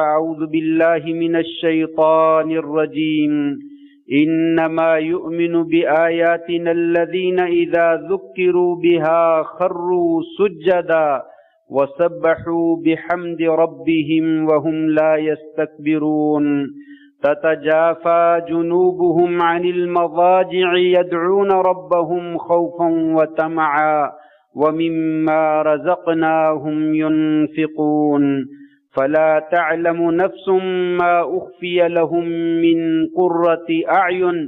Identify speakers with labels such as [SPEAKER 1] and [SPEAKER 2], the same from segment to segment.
[SPEAKER 1] أعوذ بالله من الشيطان الرجيم إنما يؤمن بآياتنا الذين إذا ذكروا بها خروا سجدا وسبحوا بحمد ربهم وهم لا يستكبرون تتجافى جنوبهم عن المضاجع يدعون ربهم خوفا وطمعا ومما رزقناهم ينفقون فلا تعلم نفس ما أخفي لهم من قرة أعين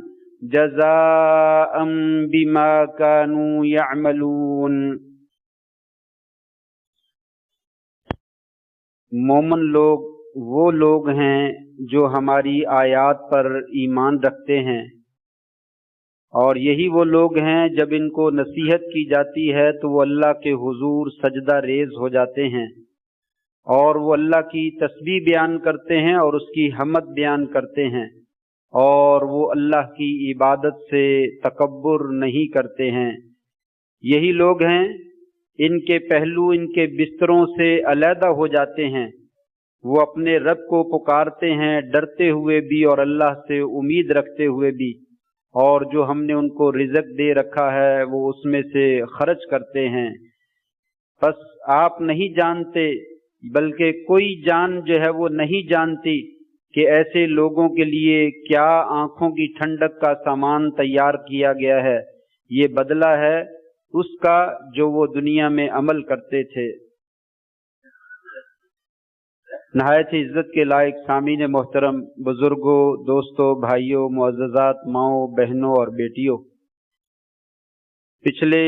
[SPEAKER 1] جزاء بما كانوا يعملون۔ مومن لوگ وہ لوگ ہیں جو ہماری آیات پر ایمان رکھتے ہیں، اور یہی وہ لوگ ہیں جب ان کو نصیحت کی جاتی ہے تو وہ اللہ کے حضور سجدہ ریز ہو جاتے ہیں، اور وہ اللہ کی تسبیح بیان کرتے ہیں اور اس کی حمد بیان کرتے ہیں، اور وہ اللہ کی عبادت سے تکبر نہیں کرتے ہیں۔ یہی لوگ ہیں ان کے پہلو ان کے بستروں سے علیحدہ ہو جاتے ہیں، وہ اپنے رب کو پکارتے ہیں ڈرتے ہوئے بھی اور اللہ سے امید رکھتے ہوئے بھی، اور جو ہم نے ان کو رزق دے رکھا ہے وہ اس میں سے خرچ کرتے ہیں۔ بس آپ نہیں جانتے، بلکہ کوئی جان جو ہے وہ نہیں جانتی کہ ایسے لوگوں کے لیے کیا آنکھوں کی ٹھنڈک کا سامان تیار کیا گیا ہے، یہ بدلہ ہے اس کا جو وہ دنیا میں عمل کرتے تھے۔ نہایت عزت کے لائق سامعین محترم، بزرگوں، دوستوں، بھائیوں، معززات ماؤں، بہنوں اور بیٹیوں، پچھلے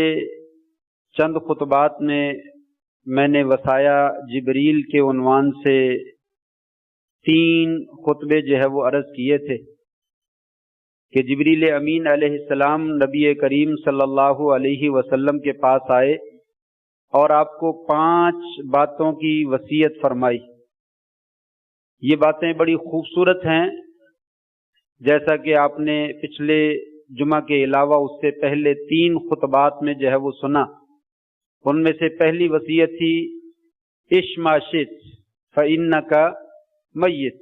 [SPEAKER 1] چند خطبات میں نے وصایا جبریل کے عنوان سے 3 خطبے جو ہے وہ عرض کیے تھے کہ جبریل امین علیہ السلام نبی کریم صلی اللہ علیہ وسلم کے پاس آئے اور آپ کو 5 باتوں کی وصیت فرمائی۔ یہ باتیں بڑی خوبصورت ہیں، جیسا کہ آپ نے پچھلے جمعہ کے علاوہ اس سے پہلے 3 خطبات میں جو ہے وہ سنا۔ ان میں سے پہلی وصیت تھی عش ما شئت فإنک میت۔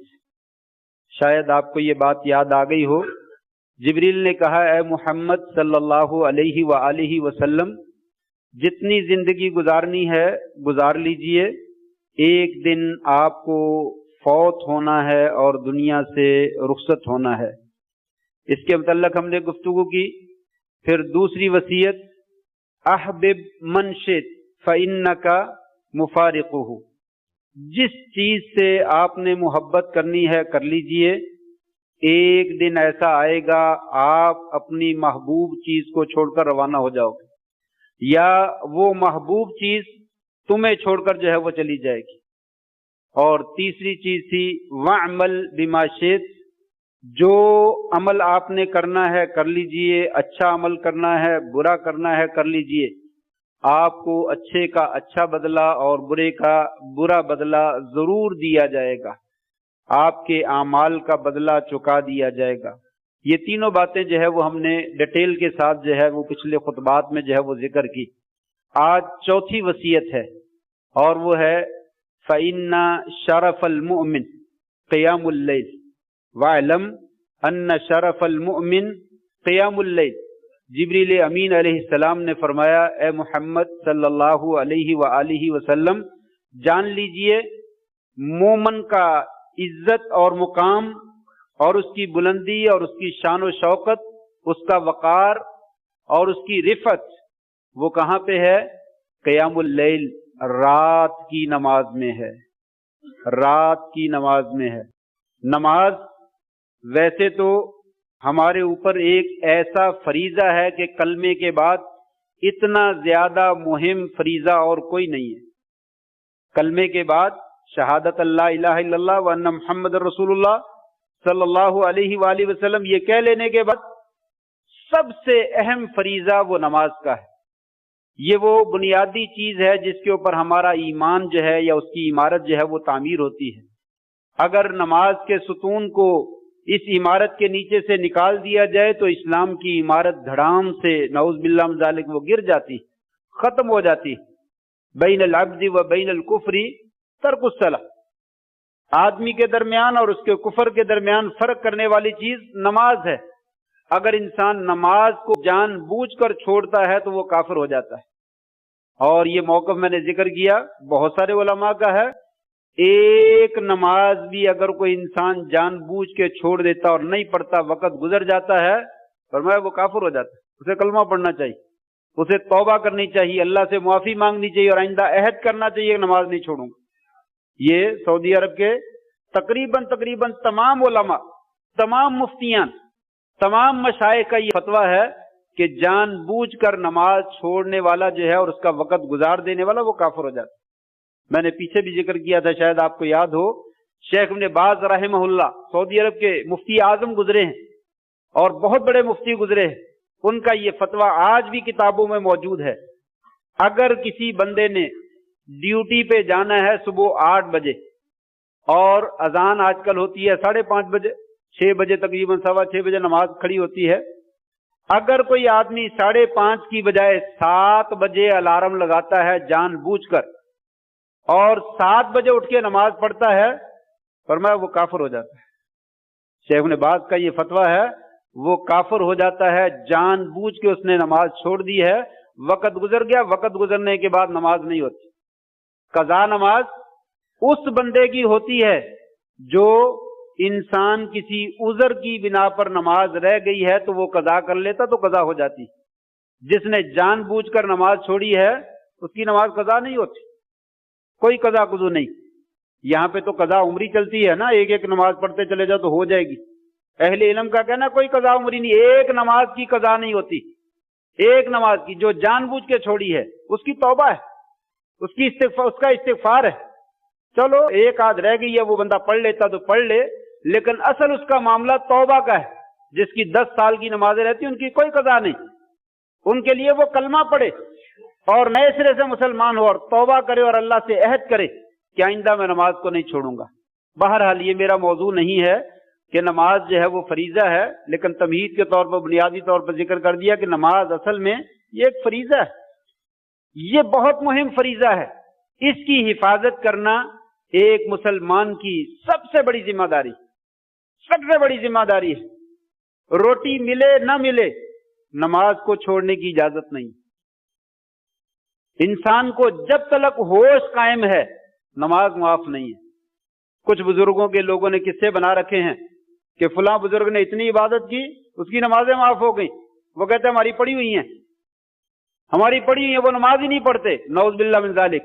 [SPEAKER 1] شاید آپ کو یہ بات یاد آ گئی ہو، جبریل نے کہا اے محمد صلی اللہ علیہ وآلہ وسلم، جتنی زندگی گزارنی ہے گزار لیجئے، ایک دن آپ کو فوت ہونا ہے اور دنیا سے رخصت ہونا ہے۔ اس کے متعلق ہم نے گفتگو کی۔ پھر دوسری وصیت احبب من شئت فإنک مفارقہ، جس چیز سے آپ نے محبت کرنی ہے کر لیجئے، ایک دن ایسا آئے گا آپ اپنی محبوب چیز کو چھوڑ کر روانہ ہو جاؤ گے، یا وہ محبوب چیز تمہیں چھوڑ کر جو ہے وہ چلی جائے گی۔ اور تیسری چیز تھی وَاعْمَلْ بِمَا شِئْتَ، جو عمل آپ نے کرنا ہے کر لیجئے، اچھا عمل کرنا ہے برا کرنا ہے کر لیجئے، آپ کو اچھے کا اچھا بدلہ اور برے کا برا بدلہ ضرور دیا جائے گا، آپ کے اعمال کا بدلہ چکا دیا جائے گا۔ یہ تینوں باتیں جو ہے وہ ہم نے ڈیٹیل کے ساتھ جو ہے وہ پچھلے خطبات میں جو ہے وہ ذکر کی۔ آج چوتھی وصیت ہے، اور وہ ہے فَإِنَّ شَرَفَ الْمُؤْمِنِ قِيَامُ اللَّيْلِ وَاعْلَمْ أَنَّ شَرَفَ الْمُؤْمِنِ قِيَامُ اللَّيْلِ۔ جبریل امین علیہ السلام نے فرمایا اے محمد صلی اللہ علیہ وآلہ وسلم، جان لیجئے مومن کا عزت اور مقام اور اس کی بلندی اور اس کی شان و شوکت، اس کا وقار اور اس کی رفعت، وہ کہاں پہ ہے؟ قیام اللیل، رات کی نماز میں ہے، رات کی نماز میں ہے۔ نماز ویسے تو ہمارے اوپر ایک ایسا فریضہ ہے کہ کلمے کے بعد اتنا زیادہ مہم فریضہ اور کوئی نہیں ہے۔ کلمے کے بعد شہادت اللہ الہ الا اللہ وان محمد رسول اللہ صلی اللہ علیہ وآلہ وسلم یہ کہہ لینے کے بعد سب سے اہم فریضہ وہ نماز کا ہے۔ یہ وہ بنیادی چیز ہے جس کے اوپر ہمارا ایمان جو ہے یا اس کی عمارت جو ہے وہ تعمیر ہوتی ہے۔ اگر نماز کے ستون کو اس عمارت کے نیچے سے نکال دیا جائے تو اسلام کی عمارت دھڑام سے نعوذ باللہ من ذالک وہ گر جاتی، ختم ہو جاتی۔ بین العبد و بین الکفر ترک الصلاۃ، آدمی کے درمیان اور اس کے کفر کے درمیان فرق کرنے والی چیز نماز ہے. اگر انسان نماز کو جان بوجھ کر چھوڑتا ہے تو وہ کافر ہو جاتا ہے. اور یہ موقف میں نے ذکر کیا بہت سارے علماء کا ہے. ایک نماز بھی اگر کوئی انسان جان بوجھ کے چھوڑ دیتا اور نہیں پڑھتا، وقت گزر جاتا ہے، فرمایا وہ کافر ہو جاتا ہے. اسے کلمہ پڑھنا چاہیے، اسے توبہ کرنی چاہیے، اللہ سے معافی مانگنی چاہیے اور آئندہ عہد کرنا چاہیے کہ نماز نہیں چھوڑوں گا. یہ سعودی عرب کے تقریباً تمام علماء، تمام مفتیان، تمام مشائخ کا یہ فتویٰ ہے کہ جان بوجھ کر نماز چھوڑنے والا جو ہے اور اس کا وقت گزار دینے والا وہ کافر ہو جاتا ہے. میں نے پیچھے بھی ذکر کیا تھا، شاید آپ کو یاد ہو، شیخ ابن باز رحمہ اللہ سعودی عرب کے مفتی اعظم گزرے ہیں اور بہت بڑے مفتی گزرے ہیں. ان کا یہ فتویٰ آج بھی کتابوں میں موجود ہے. اگر کسی بندے نے ڈیوٹی پہ جانا ہے صبح 8 بجے اور اذان آج کل ہوتی ہے 5:30 بجے، 6 بجے تقریباً 6:15 بجے نماز کھڑی ہوتی ہے. اگر کوئی آدمی 5:30 کی بجائے 7 بجے الارم لگاتا ہے جان بوجھ کر اور 7 بجے اٹھ کے نماز پڑھتا ہے، فرمایا وہ کافر ہو جاتا ہے. شیخ ابن باز کا یہ فتویٰ ہے، وہ کافر ہو جاتا ہے. جان بوجھ کے اس نے نماز چھوڑ دی ہے، وقت گزر گیا، وقت گزرنے کے بعد نماز نہیں ہوتی. قضا نماز اس بندے کی ہوتی ہے جو انسان کسی عذر کی بنا پر نماز رہ گئی ہے تو وہ قضا کر لیتا تو قضا ہو جاتی. جس نے جان بوجھ کر نماز چھوڑی ہے اس کی نماز قضا نہیں ہوتی، کوئی قضا قضو نہیں. یہاں پہ تو قضا عمری چلتی ہے نا، ایک نماز پڑھتے چلے جاؤ تو ہو جائے گی. اہل علم کا کہنا کوئی قضا عمری نہیں، ایک نماز کی قضا نہیں ہوتی. ایک نماز کی جو جان بوجھ کے چھوڑی ہے اس کی توبہ ہے، اس کا استغفار ہے. چلو ایک آدھ رہ گئی ہے، وہ بندہ پڑھ لیتا تو پڑھ لے، لیکن اصل اس کا معاملہ توبہ کا ہے. جس کی 10 سال کی نمازیں رہتی ان کی کوئی قضا نہیں. ان کے لیے وہ کلمہ پڑھے اور نئے سرے سے مسلمان ہو اور توبہ کرے اور اللہ سے عہد کرے کہ آئندہ میں نماز کو نہیں چھوڑوں گا. بہرحال یہ میرا موضوع نہیں ہے کہ نماز جو ہے وہ فریضہ ہے، لیکن تمہید کے طور پر بنیادی طور پر ذکر کر دیا کہ نماز اصل میں یہ ایک فریضہ ہے. یہ بہت مہم فریضہ ہے. اس کی حفاظت کرنا ایک مسلمان کی سب سے بڑی ذمہ داری ہے. روٹی ملے نہ ملے نماز کو چھوڑنے کی اجازت نہیں. انسان کو جب تک ہوش قائم ہے نماز معاف نہیں ہے. کچھ بزرگوں کے لوگوں نے قصے بنا رکھے ہیں کہ فلاں بزرگ نے اتنی عبادت کی اس کی نمازیں معاف ہو گئیں. وہ کہتے ہیں ہماری پڑھی ہوئی ہیں، وہ نماز ہی نہیں پڑھتے. نعوذ باللہ من ذالک.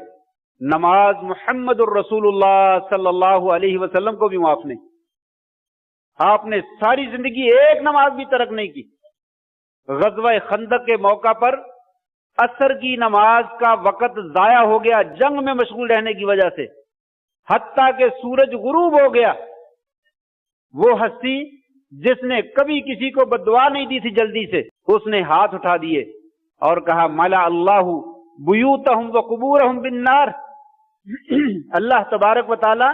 [SPEAKER 1] نماز محمد الرسول اللہ صلی اللہ علیہ وسلم کو بھی معاف نہیں. آپ نے ساری زندگی ایک نماز بھی ترک نہیں کی. غزوہ خندق کے موقع پر عصر کی نماز کا وقت ضائع ہو گیا جنگ میں مشغول رہنے کی وجہ سے، حتیٰ کہ سورج غروب ہو گیا. وہ ہستی جس نے کبھی کسی کو بددعا نہیں دی تھی جلدی سے، اس نے ہاتھ اٹھا دیے اور کہا ملا اللہ بیوتہم وقبورہم بالنار. اللہ تبارک و تعالی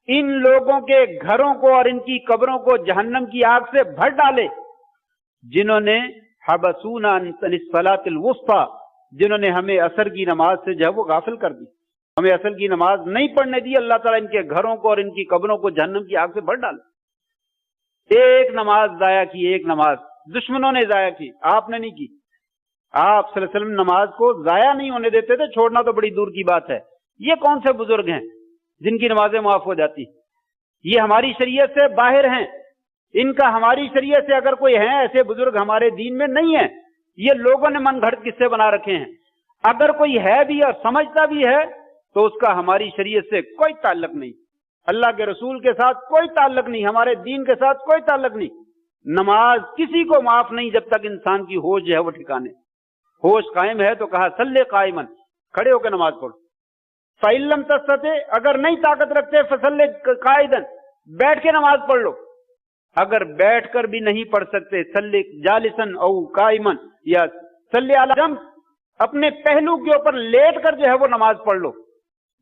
[SPEAKER 1] ان لوگوں کے گھروں کو اور ان کی قبروں کو جہنم کی آگ سے بھر ڈالے جنہوں نے حبسونا عن الصلاۃ الوسطی، جنہوں نے ہمیں عصر کی نماز سے جو ہے وہ غافل کر دی، ہمیں عصر کی نماز نہیں پڑھنے دی. اللہ تعالیٰ ان کے گھروں کو اور ان کی قبروں کو جہنم کی آگ سے بھر ڈالے. ایک نماز ضائع کی، ایک نماز دشمنوں نے ضائع کی، آپ نے نہیں کی. آپ صلی اللہ علیہ وسلم نماز کو ضائع نہیں ہونے دیتے تھے، چھوڑنا تو بڑی دور کی بات ہے. یہ کون سے بزرگ ہیں جن کی نمازیں معاف ہو جاتی؟ یہ ہماری شریعت سے باہر ہیں. ان کا ہماری شریعت سے اگر کوئی ہیں ایسے بزرگ ہمارے دین میں نہیں ہیں. یہ لوگوں نے من گھڑت قصے بنا رکھے ہیں. اگر کوئی ہے بھی اور سمجھتا بھی ہے تو اس کا ہماری شریعت سے کوئی تعلق نہیں، اللہ کے رسول کے ساتھ کوئی تعلق نہیں، ہمارے دین کے ساتھ کوئی تعلق نہیں. نماز کسی کو معاف نہیں جب تک انسان کی ہوش جو ہے وہ ٹھکانے. ہوش قائم ہے تو کہا صلی قائمن، کھڑے ہو کے نماز پڑھو. فَإِن لَمْ تَسْتَطِعْ، اگر نہیں طاقت رکھتے فَصَلِّ قَاعِدًا، بیٹھ کے نماز پڑھ لو. اگر بیٹھ کر بھی نہیں پڑھ سکتے صلی جالسن او قائمن یا صلی علی جنب، اپنے پہلو کے اوپر لیٹ کر جو ہے وہ نماز پڑھ لو.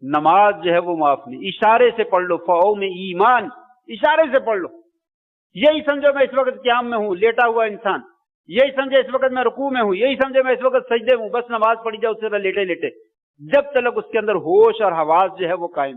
[SPEAKER 1] نماز جو ہے وہ معاف نہیں. اشارے سے پڑھ لو. فَأَوْ میں ایمان، اشارے سے پڑھ لو. یہی سمجھو میں اس وقت قیام میں ہوں، لیٹا ہوا انسان، یہی سمجھے اس وقت میں رکوع میں ہوں، یہی سمجھے میں اس وقت سجدے میں ہوں، بس نماز پڑھی جائے اس سے لیٹے لیٹے، جب تک اس کے اندر ہوش اور حواس جو ہے وہ قائم.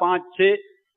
[SPEAKER 1] 5, 6,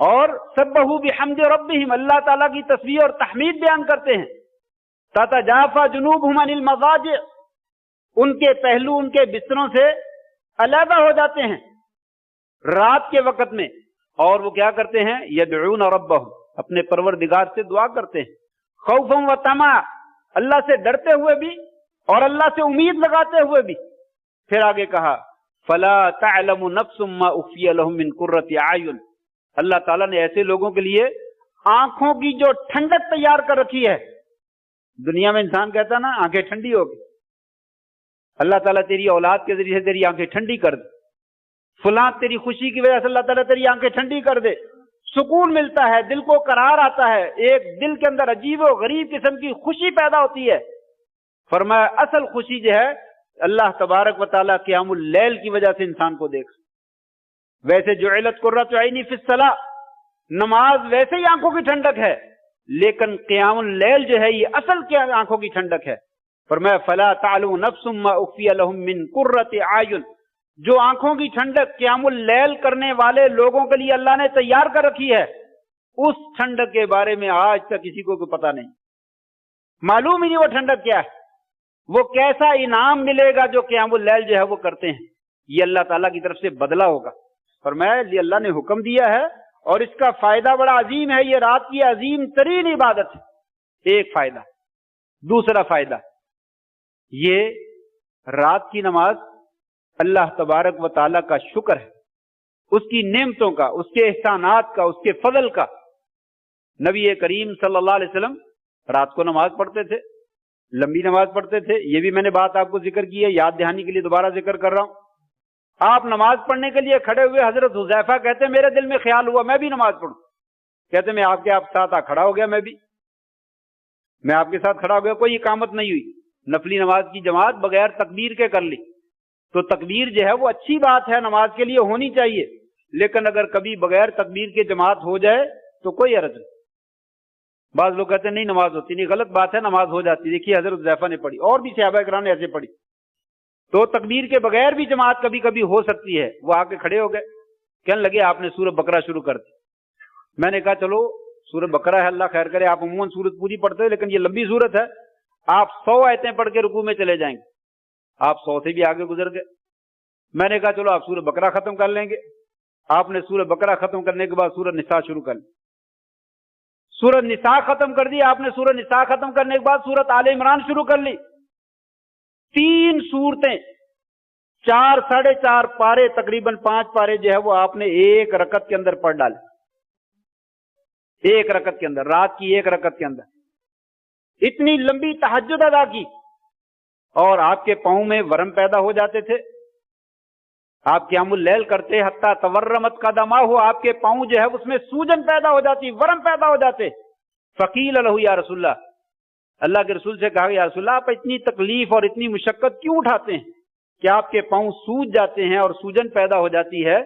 [SPEAKER 1] اور سبحوا بحمد ربہم، اللہ تعالیٰ کی تسبیح اور تحمید بیان کرتے ہیں. تتجافى جنوبهم عن المضاجع، ان کے پہلو ان کے بستروں سے علیحدہ ہو جاتے ہیں رات کے وقت میں، اور وہ کیا کرتے ہیں؟ یدعون ربہم، اپنے پروردگار سے دعا کرتے ہیں. خوفا و طمعا، اللہ سے ڈرتے ہوئے بھی اور اللہ سے امید لگاتے ہوئے بھی. پھر آگے کہا فلا تعلم نفس ما اخفی لهم من قرۃ اعین، اللہ تعالیٰ نے ایسے لوگوں کے لیے آنکھوں کی جو ٹھنڈک تیار کر رکھی ہے. دنیا میں انسان کہتا نا آنکھیں ٹھنڈی ہوگی، اللہ تعالیٰ تیری اولاد کے ذریعے سے تیری آنکھیں ٹھنڈی کر دے، فلاں تیری خوشی کی وجہ سے اللہ تعالیٰ تیری آنکھیں ٹھنڈی کر دے، سکون ملتا ہے، دل کو قرار آتا ہے، ایک دل کے اندر عجیب و غریب قسم کی خوشی پیدا ہوتی ہے. فرمایا اصل خوشی جو ہے اللہ تبارک و تعالیٰ قیام اللیل کی وجہ سے انسان کو دیکھ. ویسے جعلت قرۃ عینی فی الصلاۃ، نماز ویسے ہی آنکھوں کی ٹھنڈک ہے، لیکن قیام اللیل جو ہے یہ اصل کیا آنکھوں کی ٹھنڈک ہے. فرمایا فلا تعلم نفس ما اخفی لهم من قرۃ اعین، جو آنکھوں کی ٹھنڈک قیام اللیل کرنے والے لوگوں کے لیے اللہ نے تیار کر رکھی ہے، اس ٹھنڈک کے بارے میں آج تک کسی کو کوئی پتہ نہیں، معلوم ہی نہیں وہ ٹھنڈک کیا ہے، وہ کیسا انعام ملے گا جو قیام اللیل جو ہے وہ کرتے ہیں. یہ اللہ تعالیٰ کی طرف سے بدلہ ہوگا. فرمایا یہ اللہ نے حکم دیا ہے اور اس کا فائدہ بڑا عظیم ہے، یہ رات کی عظیم ترین عبادت ہے. ایک فائدہ. دوسرا فائدہ یہ رات کی نماز اللہ تبارک و تعالیٰ کا شکر ہے، اس کی نعمتوں کا، اس کے احسانات کا، اس کے فضل کا. نبی کریم صلی اللہ علیہ وسلم رات کو نماز پڑھتے تھے، لمبی نماز پڑھتے تھے. یہ بھی میں نے بات آپ کو ذکر کی ہے، یاد دہانی کے لیے دوبارہ ذکر کر رہا ہوں. آپ نماز پڑھنے کے لیے کھڑے ہوئے، حضرت حذیفہ کہتے ہیں میرے دل میں خیال ہوا میں بھی نماز پڑھوں. کہتے میں آپ کے ساتھ کھڑا ہو گیا، میں آپ کے ساتھ کھڑا ہو گیا. کوئی اقامت نہیں ہوئی، نفلی نماز کی جماعت بغیر تکبیر کے کر لی. تو تکبیر جو ہے وہ اچھی بات ہے، نماز کے لیے ہونی چاہیے، لیکن اگر کبھی بغیر تکبیر کے جماعت ہو جائے تو کوئی حرج نہیں. بعض لوگ کہتے ہیں نہیں نماز ہوتی نہیں، غلط بات ہے، نماز ہو جاتی. دیکھیے حضرت حذیفہ نے پڑھی اور بھی صحابہ کرام نے ایسے پڑھی. تو تکبیر کے بغیر بھی جماعت کبھی کبھی ہو سکتی ہے. وہ آ کے کھڑے ہو گئے، کہنے لگے آپ نے سورہ بقرہ شروع کر دی. میں نے کہا چلو سورہ بقرہ ہے، اللہ خیر کرے، آپ عموماً سورت پوری پڑھتے ہیں لیکن یہ لمبی سورت ہے، آپ 100 آیتیں پڑھ کے رکوع میں چلے جائیں گے. آپ 100 سے بھی آگے گزر گئے. میں نے کہا چلو آپ سورہ بقرہ ختم کر لیں گے. آپ نے سورہ بقرہ ختم کرنے کے بعد سورہ نساء شروع کر لی. سورہ نساء ختم کر دی. آپ نے سورہ نساء ختم کرنے کے بعد سورۃ آل عمران شروع کر لی. 3 سورتیں، 4 ساڑھے 4 پارے، تقریباً 5 پارے جو ہے وہ آپ نے ایک رکعت کے اندر پڑھ ڈالے. ایک رکعت کے اندر، رات کی ایک رکعت کے اندر اتنی لمبی تہجد ادا کی. اور آپ کے پاؤں میں ورم پیدا ہو جاتے تھے. آپ قیام اللیل کرتے حتی تورمت قدماہ، آپ کے پاؤں جو ہے اس میں سوجن پیدا ہو جاتی، ورم پیدا ہو جاتے. فقیل له یا رسول اللہ، اللہ کے رسول سے کہا یا رسول اللہ آپ اتنی تکلیف اور اتنی مشقت کیوں اٹھاتے ہیں کہ آپ کے پاؤں سوج جاتے ہیں اور سوجن پیدا ہو جاتی ہے.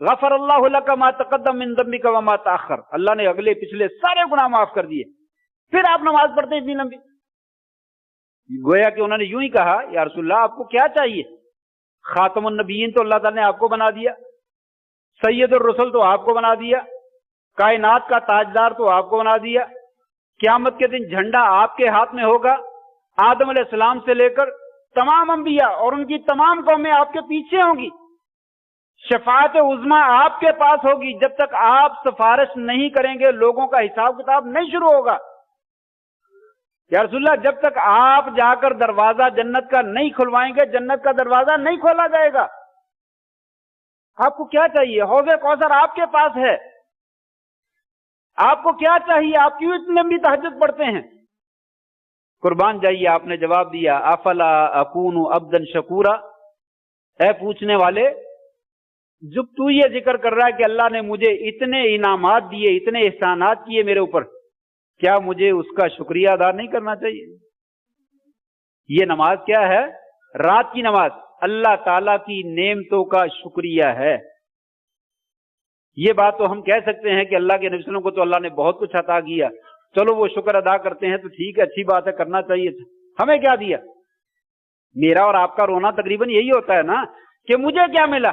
[SPEAKER 1] غفر اللہ لک ما تقدم من ذنبک وما تاخر، اللہ نے اگلے پچھلے سارے گناہ معاف کر دیے. پھر آپ نماز پڑھتے ہیں اتنی لمبی. گویا کہ انہوں نے یوں ہی کہا یا رسول اللہ آپ کو کیا چاہیے؟ خاتم النبیین تو اللہ تعالیٰ نے آپ کو بنا دیا، سید الرسل تو آپ کو بنا دیا، کائنات کا تاجدار تو آپ کو بنا دیا. قیامت کے دن جھنڈا آپ کے ہاتھ میں ہوگا. آدم علیہ السلام سے لے کر تمام انبیاء اور ان کی تمام قومیں آپ کے پیچھے ہوں گی. شفاعت عظمیٰ آپ کے پاس ہوگی. جب تک آپ سفارش نہیں کریں گے لوگوں کا حساب کتاب نہیں شروع ہوگا. یا رسول اللہ جب تک آپ جا کر دروازہ جنت کا نہیں کھلوائیں گے جنت کا دروازہ نہیں کھولا جائے گا. آپ کو کیا چاہیے؟ حوض کوثر آپ کے پاس ہے. آپ کو کیا چاہیے؟ آپ کیوں اتنی لمبی تہجد پڑھتے ہیں؟ قربان جائیے آپ نے جواب دیا افلا اکون عبدا شکورا. اے پوچھنے والے، جب تو یہ ذکر کر رہا ہے کہ اللہ نے مجھے اتنے انعامات دیے، اتنے احسانات کیے میرے اوپر، کیا مجھے اس کا شکریہ ادا نہیں کرنا چاہیے؟ یہ نماز کیا ہے؟ رات کی نماز اللہ تعالیٰ کی نعمتوں کا شکریہ ہے. یہ بات تو ہم کہہ سکتے ہیں کہ اللہ کے نبی صلی اللہ علیہ وسلم کو تو اللہ نے بہت کچھ عطا کیا، چلو وہ شکر ادا کرتے ہیں تو ٹھیک ہے، اچھی بات ہے، کرنا چاہیے. ہمیں کیا دیا؟ میرا اور آپ کا رونا تقریباً یہی ہوتا ہے نا کہ مجھے کیا ملا،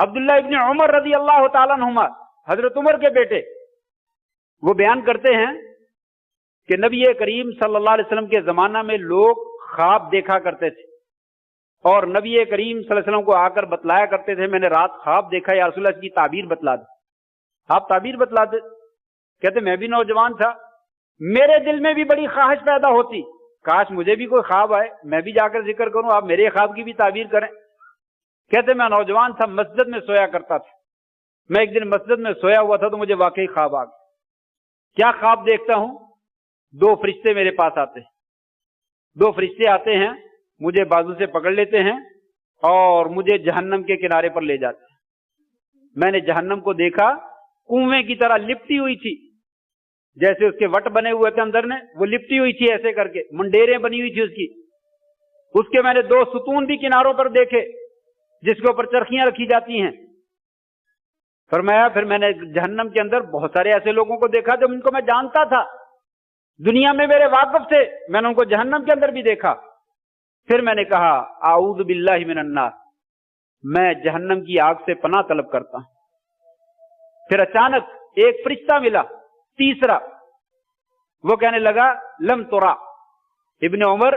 [SPEAKER 1] عبداللہ ابن عمر رضی اللہ تعالیٰ عنہما، حضرت عمر کے بیٹے، وہ بیان کرتے ہیں کہ نبی کریم صلی اللہ علیہ وسلم کے زمانہ میں لوگ خواب دیکھا کرتے تھے، اور نبی کریم صلی اللہ علیہ وسلم کو آ کر بتلایا کرتے تھے، میں نے رات خواب دیکھا، یا رسول اللہ، اس کی تعبیر بتلا دے۔ آپ تعبیر بتلا دے۔ کہتے میں بھی نوجوان تھا، میرے دل میں بھی بڑی خواہش پیدا ہوتی، کاش مجھے بھی کوئی خواب آئے، میں بھی جا کر ذکر کروں، آپ میرے خواب کی بھی تعبیر کریں۔ کہتے میں نوجوان تھا، مسجد میں سویا کرتا تھا، میں ایک دن مسجد میں سویا ہوا تھا تو مجھے واقعی خواب آ گیا۔ کیا خواب دیکھتا ہوں؟ 2 فرشتے میرے پاس آتے ہیں، 2 فرشتے آتے ہیں، مجھے بازو سے پکڑ لیتے ہیں اور مجھے جہنم کے کنارے پر لے جاتے ہیں۔ میں نے جہنم کو دیکھا، کنویں کی طرح لپٹی ہوئی تھی، جیسے اس کے وٹ بنے ہوئے تھے اندر نے، وہ لپٹی ہوئی تھی ایسے کر کے، منڈیریں بنی ہوئی تھی اس کی۔ اس کے میں نے 2 ستون بھی کناروں پر دیکھے جس کے اوپر چرخیاں رکھی جاتی ہیں۔ فرمایا پھر میں نے جہنم کے اندر بہت سارے ایسے لوگوں کو دیکھا جو ان کو میں جانتا تھا، دنیا میں میرے واقف تھے، میں نے ان کو جہنم کے اندر بھی دیکھا۔ پھر میں نے کہا اعوذ باللہ من النار، میں جہنم کی آگ سے پناہ طلب کرتا ہوں۔ پھر اچانک ایک فرشتہ ملا، تیسرا، وہ کہنے لگا لم ترا، ابن عمر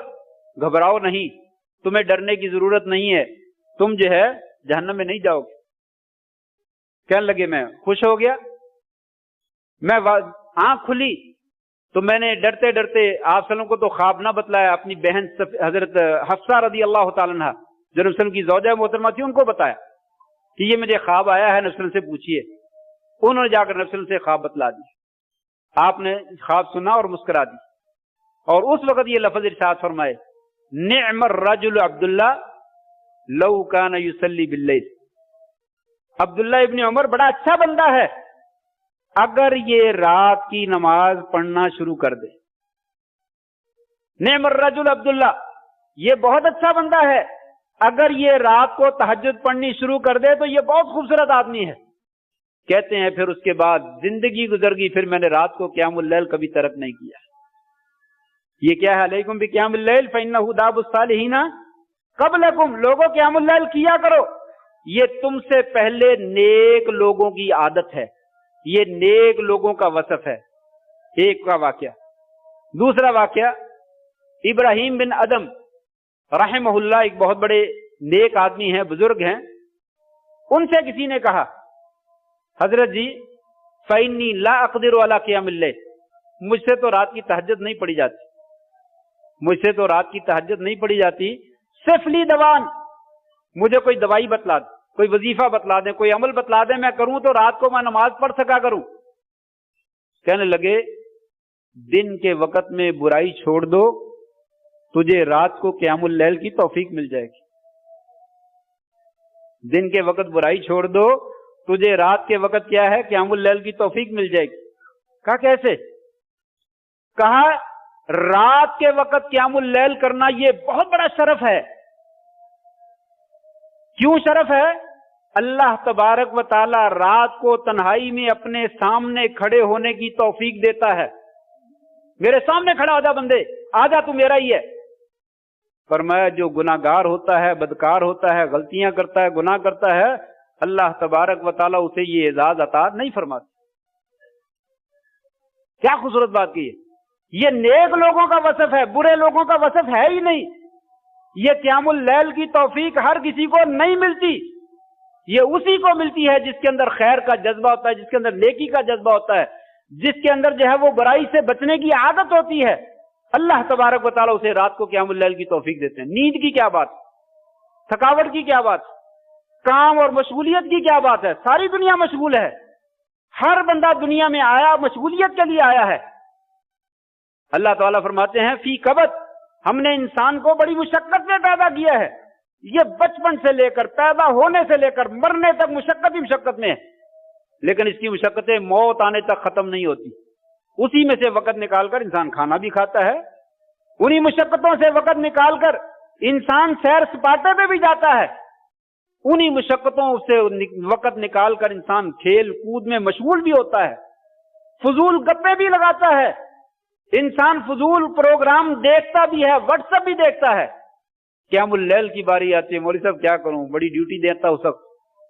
[SPEAKER 1] گھبراؤ نہیں، تمہیں ڈرنے کی ضرورت نہیں ہے، تم جو ہے جہنم میں نہیں جاؤ گے۔ کہنے لگے میں خوش ہو گیا، میں آنکھ کھلی تو میں نے ڈرتے ڈرتے آپ صلی اللہ علیہ وسلم کو تو خواب نہ بتلایا، اپنی بہن حضرت حفصہ رضی اللہ تعالیٰ عنہ جو نبی صلی اللہ علیہ وسلم کی زوجہ محترمہ تھی، ان کو بتایا کہ یہ مجھے خواب آیا ہے، نبی صلی اللہ علیہ وسلم سے پوچھیے۔ انہوں نے جا کر نبی صلی اللہ علیہ وسلم سے خواب بتلا دی، آپ نے خواب سنا اور مسکرا دی، اور اس وقت یہ لفظ ارشاد فرمائے نعم الرجل عبداللہ لو کان یصلی باللیل، عبداللہ ابن عمر بڑا اچھا بندہ ہے اگر یہ رات کی نماز پڑھنا شروع کر دے۔ نعم الرجل عبداللہ، یہ بہت اچھا بندہ ہے اگر یہ رات کو تہجد پڑھنی شروع کر دے تو یہ بہت خوبصورت آدمی ہے۔ کہتے ہیں پھر اس کے بعد زندگی گزر گئی، پھر میں نے رات کو قیام اللیل کبھی ترک نہیں کیا۔ یہ کیا ہے؟ علیکم بقیام اللیل فإنہ داب الصالحین قبلکم، لوگوں قیام اللیل کیا کرو، یہ تم سے پہلے نیک لوگوں کی عادت ہے، یہ نیک لوگوں کا وصف ہے۔ ایک کا واقعہ۔ دوسرا واقعہ، ابراہیم بن ادم رحمہ اللہ، ایک بہت بڑے نیک آدمی ہیں، بزرگ ہیں، ان سے کسی نے کہا حضرت جی فإنی لا اقدر علی قیام اللیل، مجھ سے تو رات کی تہجد نہیں پڑھی جاتی، مجھ سے تو رات کی تہجد نہیں پڑھی جاتی، صرف لی دوان، مجھے کوئی دوائی بتلا دیں، کوئی وظیفہ بتلا دیں، کوئی عمل بتلا دیں، میں کروں تو رات کو میں نماز پڑھ سکا کروں۔ کہنے لگے دن کے وقت میں برائی چھوڑ دو، تجھے رات کو قیام اللیل کی توفیق مل جائے گی۔ دن کے وقت برائی چھوڑ دو، تجھے رات کے وقت کیا ہے؟ قیام اللیل کی توفیق مل جائے گی۔ کہا کیسے؟ کہا رات کے وقت قیام اللیل کرنا یہ بہت بڑا شرف ہے۔ کیوں شرف ہے؟ اللہ تبارک و تعالی رات کو تنہائی میں اپنے سامنے کھڑے ہونے کی توفیق دیتا ہے۔ میرے سامنے کھڑا ہو جا بندے، آ جا تو میرا ہی ہے۔ فرمایا جو گناہگار ہوتا ہے، بدکار ہوتا ہے، غلطیاں کرتا ہے، گناہ کرتا ہے، اللہ تبارک و تعالی اسے یہ اعزاز عطا نہیں فرماتا۔ کیا خوبصورت بات کی ہے! یہ نیک لوگوں کا وصف ہے، برے لوگوں کا وصف ہے ہی نہیں۔ یہ قیام اللیل کی توفیق ہر کسی کو نہیں ملتی، یہ اسی کو ملتی ہے جس کے اندر خیر کا جذبہ ہوتا ہے، جس کے اندر نیکی کا جذبہ ہوتا ہے، جس کے اندر جو ہے وہ برائی سے بچنے کی عادت ہوتی ہے۔ اللہ تبارک و تعالیٰ اسے رات کو قیام اللیل کی توفیق دیتے ہیں۔ نیند کی کیا بات، تھکاوٹ کی کیا بات، کام اور مشغولیت کی کیا بات ہے؟ ساری دنیا مشغول ہے، ہر بندہ دنیا میں آیا مشغولیت کے لیے آیا ہے۔ اللہ تعالیٰ فرماتے ہیں فی کبد، ہم نے انسان کو بڑی مشقت میں پیدا کیا ہے، یہ بچپن سے لے کر پیدا ہونے سے لے کر مرنے تک مشقت ہی مشقت میں ہے، لیکن اس کی مشقتیں موت آنے تک ختم نہیں ہوتی۔ اسی میں سے وقت نکال کر انسان کھانا بھی کھاتا ہے، انہی مشقتوں سے وقت نکال کر انسان سیر سپاٹے پہ بھی جاتا ہے، انہی مشقتوں سے وقت نکال کر انسان کھیل کود میں مشغول بھی ہوتا ہے، فضول گپے بھی لگاتا ہے، انسان فضول پروگرام دیکھتا بھی ہے، واٹس ایپ بھی دیکھتا ہے۔ قیام اللیل کی باری آتی ہے، مولوی صاحب کیا کروں، بڑی ڈیوٹی دیتا اس وقت،